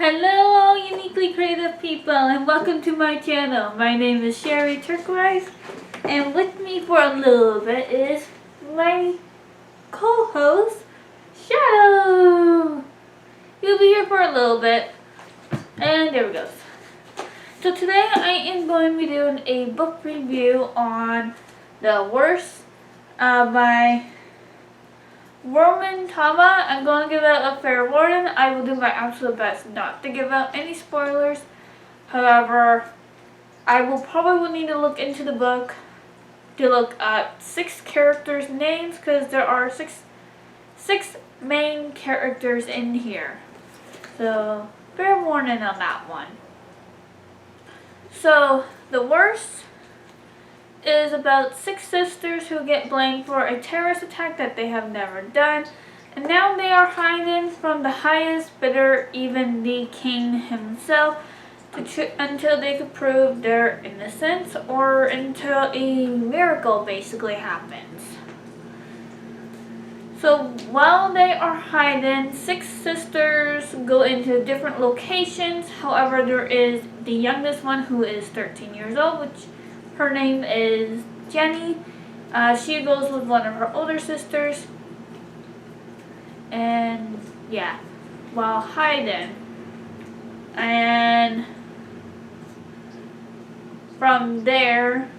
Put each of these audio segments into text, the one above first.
Hello all uniquely creative people and welcome to my channel. My name is sherriturquoise and with me for a little bit is my co-host Shadow. You'll be here for a little bit and there we go. So today I am going to be doing a book review on The Worst by Romian Toma. I'm going to give out a fair warning. I will do my absolute best not to give out any spoilers. However, I will probably need to look into the book to look at 6 characters' names because there are six main characters in here. So, fair warning on that one. So, The Worst is about 6 sisters who get blamed for a terrorist attack that they have never done, and now they are hiding from the highest bidder, even the king himself, until they could prove their innocence or until a miracle basically happens. So while they are hiding, 6 sisters go into different locations. However, there is the youngest one who is 13 years old, which her name is Jenny. She goes with one of her older sisters. And yeah, while hiding. And from there,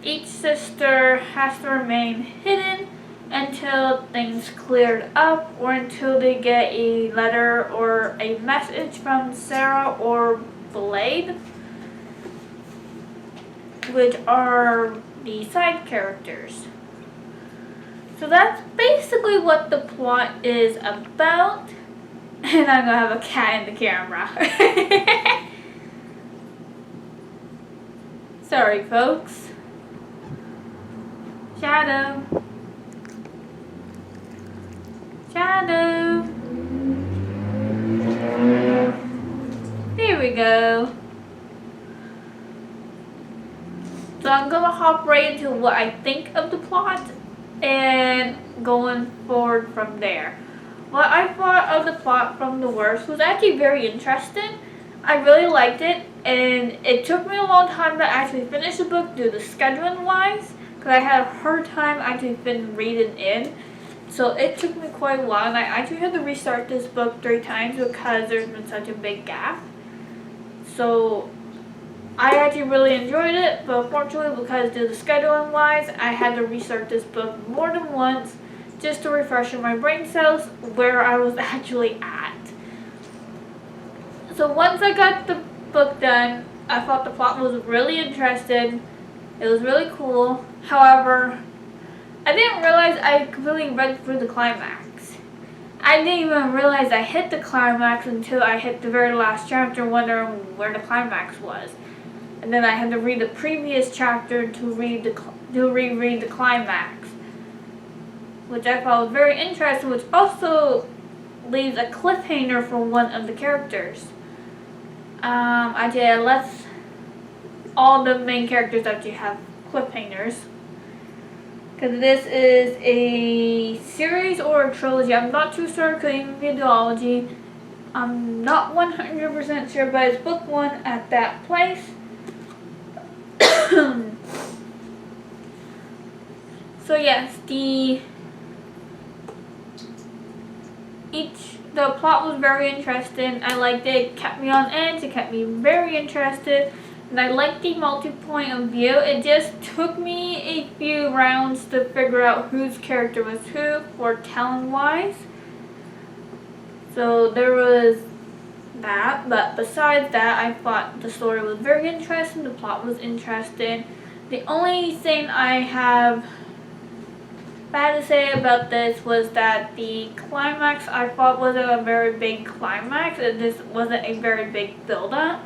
each sister has to remain hidden until things cleared up or until they get a letter or a message from Sarah or Blade, which are the side characters. So that's basically what the plot is about. And I'm gonna have a cat in the camera. Sorry, folks. Shadow. Shadow. There we go. So I'm going to hop right into what I think of the plot and going forward from there. What I thought of the plot from The Worst was actually very interesting. I really liked it, and it took me a long time to actually finish the book due to scheduling wise, because I had a hard time actually reading in. So it took me quite a while, and I actually had to restart this book 3 times because there's been such a big gap. So I actually really enjoyed it, but unfortunately because due to scheduling wise, I had to restart this book more than once just to refresh my brain cells where I was actually at. So once I got the book done, I thought the plot was really interesting. It was really cool. However, I didn't realize I completely read through the climax. I didn't even realize I hit the climax until I hit the very last chapter wondering where the climax was. And then I had to read the previous chapter to reread the climax, which I thought was very interesting, which also leaves a cliffhanger for one of the characters. I left all the main characters actually have cliffhangers, because this is a series or a trilogy. I'm not too sure, because even methodology, I'm not 100% sure, but it's book 1 at that place. So yes, the plot was very interesting. I liked it. It kept me on edge. It kept me very interested. And I liked the multi-point of view. It just took me a few rounds to figure out whose character was who for telling wise. So there was that, but besides that, I thought the story was very interesting, the plot was interesting. The only thing I have bad to say about this was that the climax I thought wasn't a very big climax, and this wasn't a very big build-up.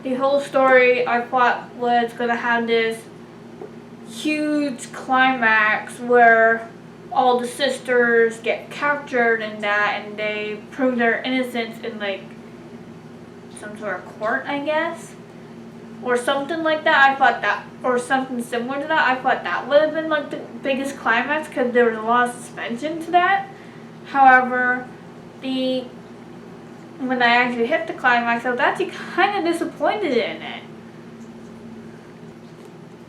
The whole story I thought was going to have this huge climax where all the sisters get captured and that, and they prove their innocence in like some sort of court, I guess, or something like that. I thought that, or something similar to that. I thought that would have been like the biggest climax because there was a lot of suspension to that. However, the when I actually hit the climax, I was actually kind of disappointed in it.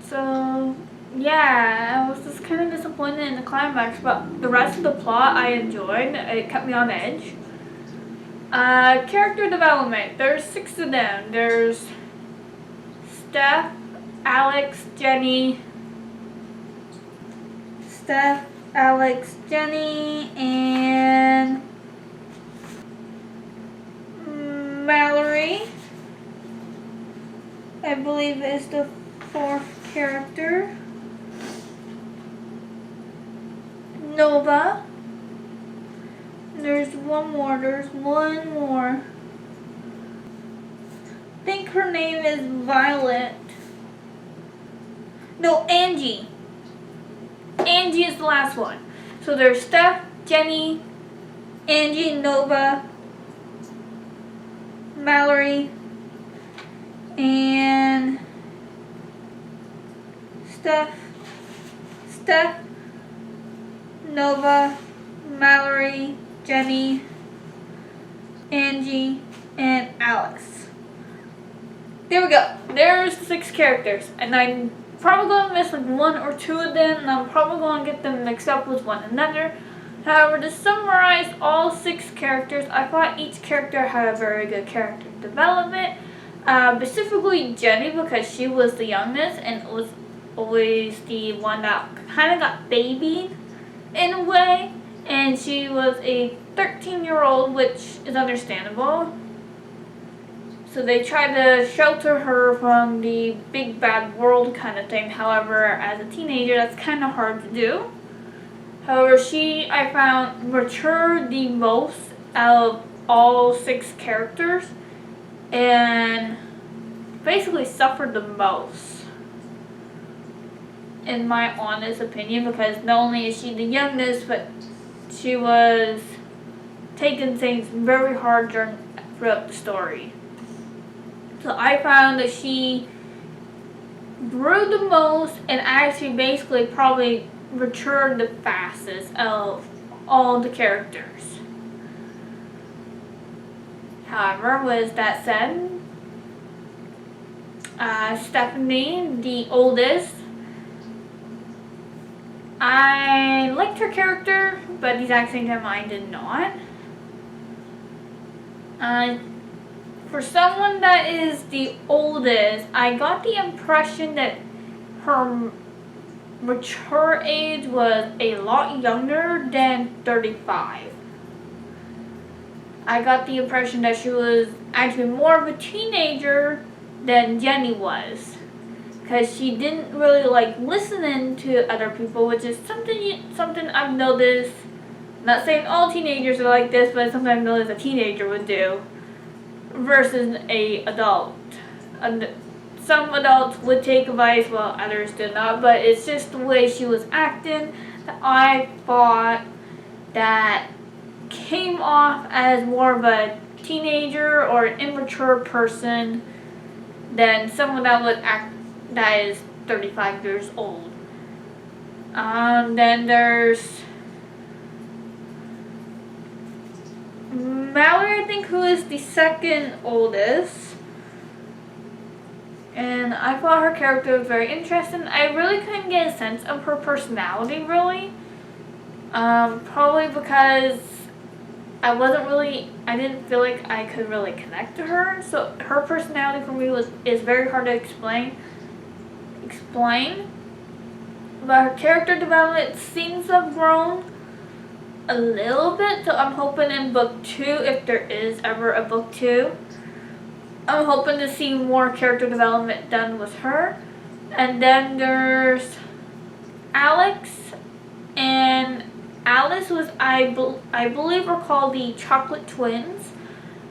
So, yeah, I was just kind of disappointed in the climax, but the rest of the plot I enjoyed. It kept me on edge. Character development. There's 6 of them. There's Steph, Alex, Jenny, and Mallory, I believe, is the 4th character. Nova. There's one more. I think her name is Violet. No, Angie. Angie is the last one. So there's Steph, Jenny, Angie, Nova, Mallory, and Steph, Nova, Mallory, Jenny, Angie, and Alex. There we go. There's 6 characters, and I'm probably going to miss like 1 or 2 of them, and I'm probably going to get them mixed up with one another. However, to summarize all 6 characters, I thought each character had a very good character development. Specifically Jenny, because she was the youngest and was always the one that kind of got babied in a way. And she was a 13-year-old, which is understandable. So they tried to shelter her from the big bad world kind of thing. However, as a teenager, that's kind of hard to do. However, she, I found, matured the most out of all 6 characters and basically suffered the most, in my honest opinion, because not only is she the youngest, but she was taking things very hard throughout the story. So I found that she grew the most and actually basically probably matured the fastest of all the characters. However, with that said, Stephanie, the oldest, I liked her character, but at the exact same time I did not. For someone that is the oldest, I got the impression that her mature age was a lot younger than 35. I got the impression that she was actually more of a teenager than Jenny was, because she didn't really like listening to other people, which is something I've noticed. Not saying all teenagers are like this, but something I've noticed a teenager would do versus a adult. And some adults would take advice while others did not, but it's just the way she was acting that I thought that came off as more of a teenager or an immature person than someone that would act that is 35 years old. Then there's Mallory, I think, who is the 2nd oldest. And I thought her character was very interesting. I really couldn't get a sense of her personality, really. Probably because I didn't feel like I could really connect to her. So her personality for me is very hard to explain. But her character development seems to have grown a little bit. So I'm hoping in book 2, if there is ever a book 2, I'm hoping to see more character development done with her. And then there's Alex, and Alice was, I believe, are called the Chocolate Twins.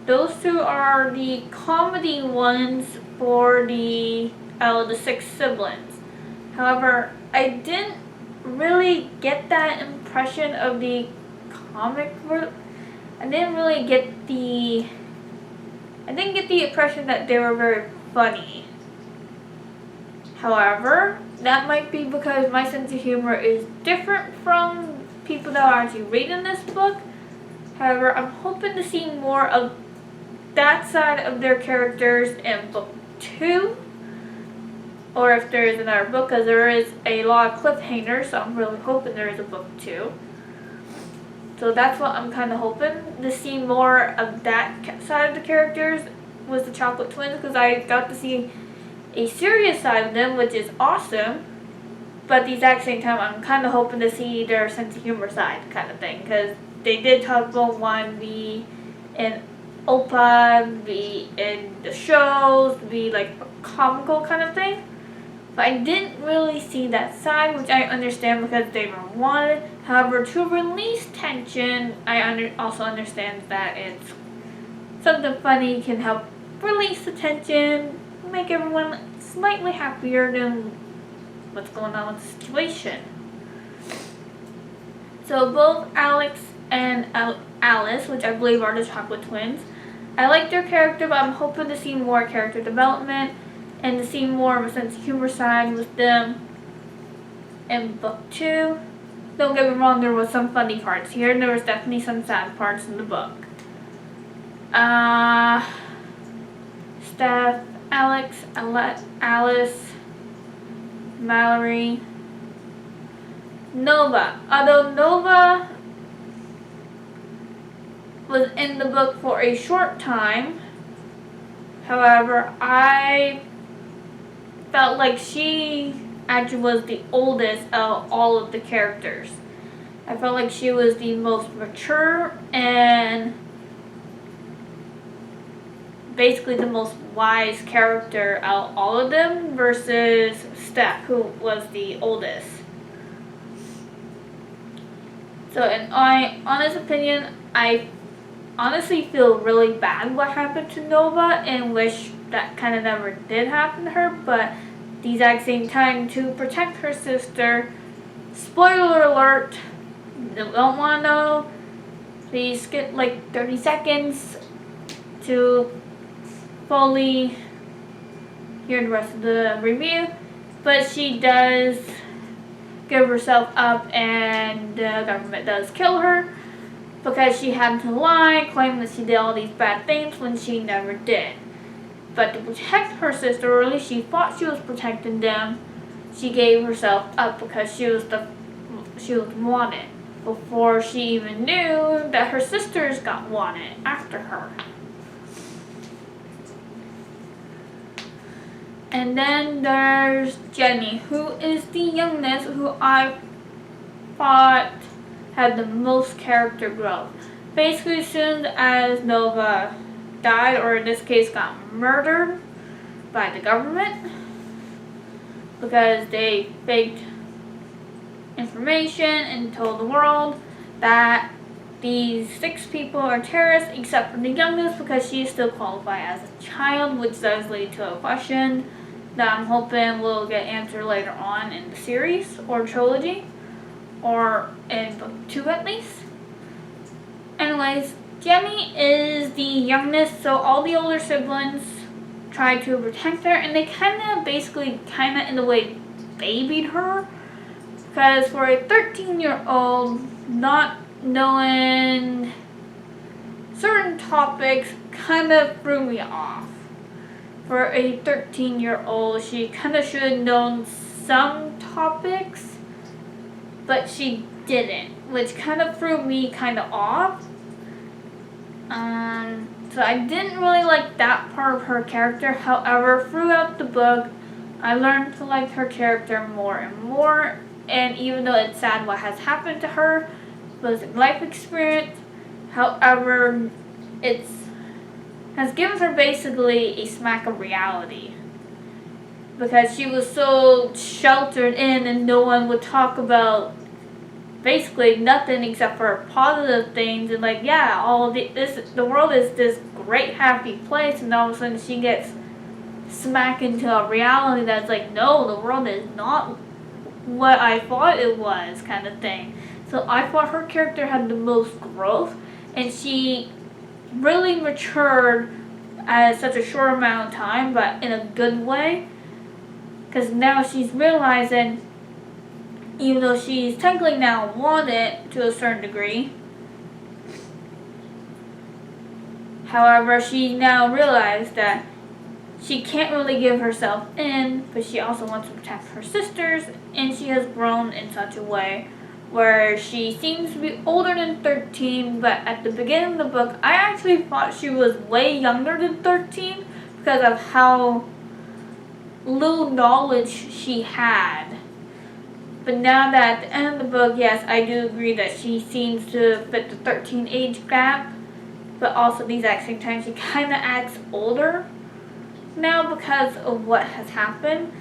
Those 2 are the comedy ones for the 6 siblings. However, I didn't really get that impression of the comic book. I didn't get the impression that they were very funny. However, that might be because my sense of humor is different from people that are actually reading this book. However, I'm hoping to see more of that side of their characters in book 2, or if there is another book, because there is a lot of cliffhangers, so I'm really hoping there is a book 2. So that's what I'm kind of hoping to see more of that side of the characters was the Chocolate Twins, because I got to see a serious side of them, which is awesome. But at the exact same time, I'm kind of hoping to see their sense of humor side kind of thing, because they did talk about wanting to be in Opa, be in the shows, be like a comical kind of thing. But I didn't really see that side, which I understand because they were wanted. However, to release tension, I also understand that it's something funny can help release the tension, make everyone slightly happier than what's going on with the situation. So both Alex and Alice, which I believe are the Chocolate Twins, I like their character, but I'm hoping to see more character development and to see more of a sense of humor side with them in book 2. Don't get me wrong, there was some funny parts here, and there was definitely some sad parts in the book. Steph, Alex, Alice, Mallory, Nova. Although Nova was in the book for a short time, however, I felt like she actually was the oldest of all of the characters. I felt like she was the most mature and basically the most wise character out of all of them versus Steph, who was the oldest. So in my honest opinion, I honestly feel really bad what happened to Nova and wish that kind of never did happen to her, but at the exact same time, to protect her sister, spoiler alert, don't want to know, please skip like 30 seconds to fully hear the rest of the review, but she does give herself up and the government does kill her because she had to lie, claiming that she did all these bad things when she never did. But to protect her sister, or at least she thought she was protecting them, she gave herself up because she was wanted before she even knew that her sisters got wanted after her. And then there's Jenny, who is the youngest, who I thought had the most character growth. Basically, as soon as Nova died, or in this case got murdered by the government, because they faked information and told the world that these 6 people are terrorists except for the youngest, because she is still qualified as a child, which does lead to a question that I'm hoping will get answered later on in the series or trilogy, or in book 2 at least. Anyways, Jenny is the youngest, so all the older siblings tried to protect her, and they basically in a way babied her, because for a 13-year-old, not knowing certain topics kind of threw me off. For a 13-year-old, she kind of should have known some topics, but she didn't, which kind of threw me kind of off. So I didn't really like that part of her character. However, throughout the book, I learned to like her character more and more. And even though it's sad what has happened to her, it was a life experience. However, it has given her basically a smack of reality, because she was so sheltered in and no one would talk about basically nothing except for positive things, and like, yeah, the world is this great happy place, and all of a sudden she gets smacked into a reality that's like, no, the world is not what I thought it was, kind of thing. So I thought her character had the most growth, and she really matured at such a short amount of time, but in a good way, because now she's realizing, even though she's technically now wanted to a certain degree, However, she now realized that she can't really give herself in, but she also wants to protect her sisters, and she has grown in such a way where she seems to be older than 13, but at the beginning of the book, I actually thought she was way younger than 13 because of how little knowledge she had. But now that at the end of the book, yes, I do agree that she seems to fit the 13 age gap, but also these at the same time, she kind of acts older now because of what has happened.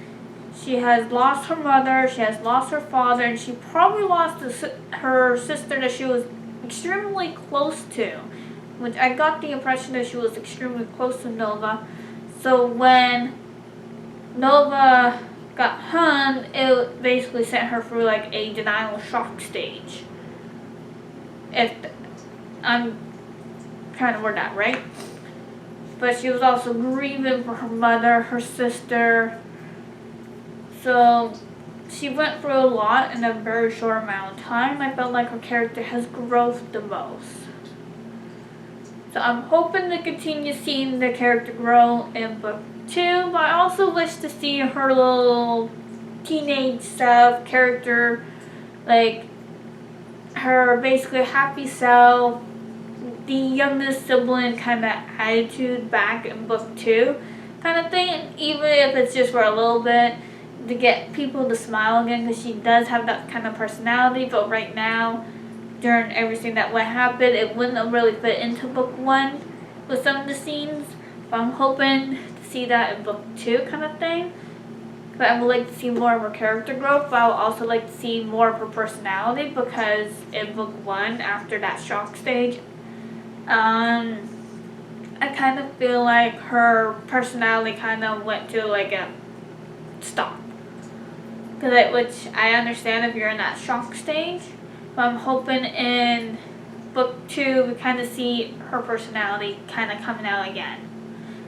She has lost her mother, she has lost her father, and she probably lost her sister that she was extremely close to, which I got the impression that she was extremely close to Nova. So when Nova got hung, it basically sent her through like a denial shock stage. I'm trying to word that right. But she was also grieving for her mother, her sister. So she went through a lot in a very short amount of time. I felt like her character has growth the most. So I'm hoping to continue seeing the character grow in book 2, but I also wish to see her little teenage self character, like her basically happy self, the youngest sibling kind of attitude back in book 2 kind of thing, even if it's just for a little bit to get people to smile again, because she does have that kind of personality. But right now, during everything that would happen, it wouldn't really fit into book 1 with some of the scenes. But I'm hoping to see that in book 2 kind of thing. But I would like to see more of her character growth, but I would also like to see more of her personality, because in book 1, after that shock stage, I kind of feel like her personality kind of went to like a stop. Which I understand if you're in that shock stage, but I'm hoping in book 2 we kind of see her personality kind of coming out again.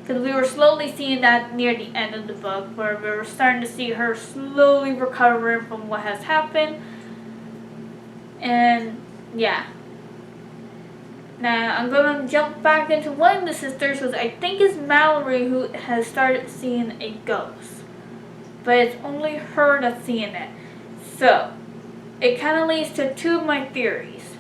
Because we were slowly seeing that near the end of the book, where we were starting to see her slowly recovering from what has happened. And yeah. Now I'm going to jump back into one of the sisters, which I think is Mallory, who has started seeing a ghost. But it's only her that's seeing it. So it kind of leads to 2 of my theories.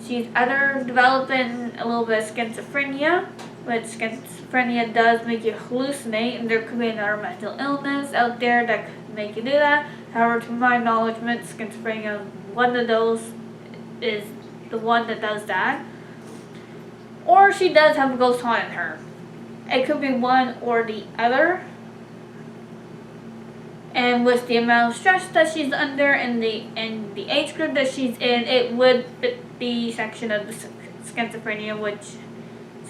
She's either developing a little bit of schizophrenia, which schizophrenia does make you hallucinate, and there could be another mental illness out there that could make you do that. However, to my knowledge, schizophrenia, one of those is the one that does that. Or she does have a ghost haunting her. It could be one or the other. And with the amount of stress that she's under and the age group that she's in, it would fit the section of the schizophrenia, which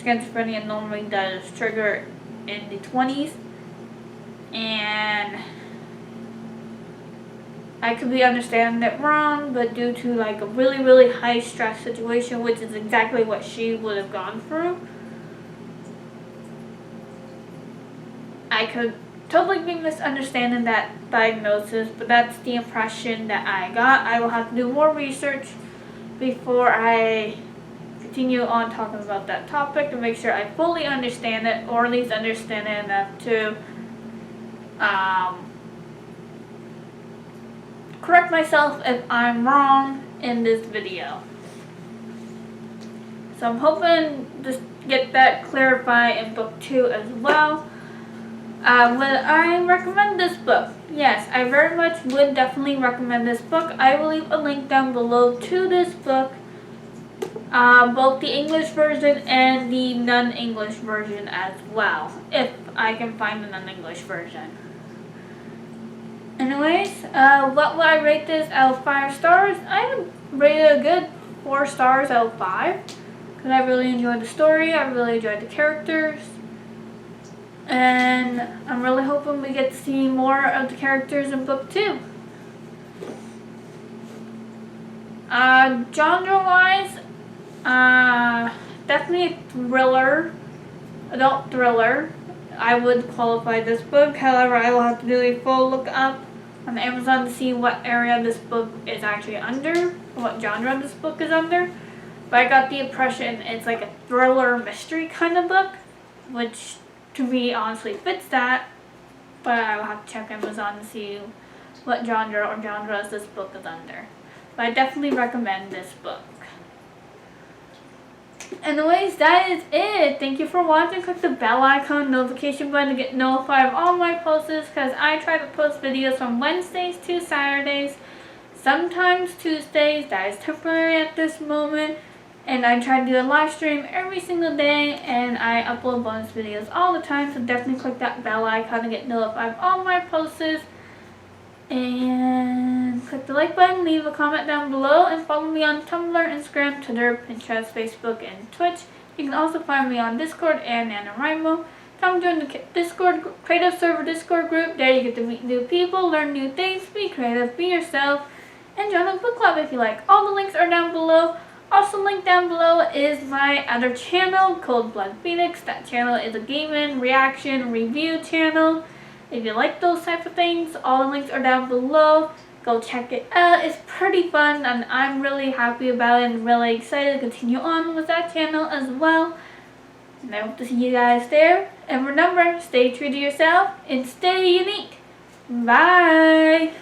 schizophrenia normally does trigger in the 20s. And I could be understanding it wrong, but due to like a really, really high stress situation, which is exactly what she would have gone through, I could totally be misunderstanding that diagnosis, but that's the impression that I got. I will have to do more research before I continue on talking about that topic to make sure I fully understand it, or at least understand it enough to correct myself if I'm wrong in this video. So I'm hoping to get that clarified in book 2 as well. Would I recommend this book? Yes, I very much would definitely recommend this book. I will leave a link down below to this book, both the English version and the non-English version as well, if I can find the non-English version. Anyways, what would I rate this out of 5 stars? I would rate it a good 4 stars out of 5, because I really enjoyed the story, I really enjoyed the characters. And I'm really hoping we get to see more of the characters in book 2. Genre-wise, definitely a thriller, adult thriller. I would qualify this book. However, I will have to do a full look up on Amazon to see what area this book is actually under, what genre this book is under. But but I got the impression it's like a thriller mystery kind of book, which to me honestly fits that, but I will have to check Amazon to see what genre or genres this book is under. But I definitely recommend this book. Anyways, that is it. Thank you for watching. Click the bell icon notification button to get notified of all my posts, because I try to post videos from Wednesdays to Saturdays, sometimes Tuesdays. That is temporary at this moment. And I try to do a live stream every single day, and I upload bonus videos all the time. So definitely click that bell icon to get notified of all my posts. And click the like button, leave a comment down below, and follow me on Tumblr, Instagram, Twitter, Pinterest, Facebook, and Twitch. You can also find me on Discord and NaNoWriMo. Come join the Discord creative server Discord group. There you get to meet new people, learn new things, be creative, be yourself, and join a book club if you like. All the links are down below. Also linked down below is my other channel, Cold Blood Phoenix. That channel is a gaming, reaction, review channel. If you like those type of things, all the links are down below. Go check it out. It's pretty fun, and I'm really happy about it and really excited to continue on with that channel as well. And I hope to see you guys there. And remember, stay true to yourself and stay unique. Bye!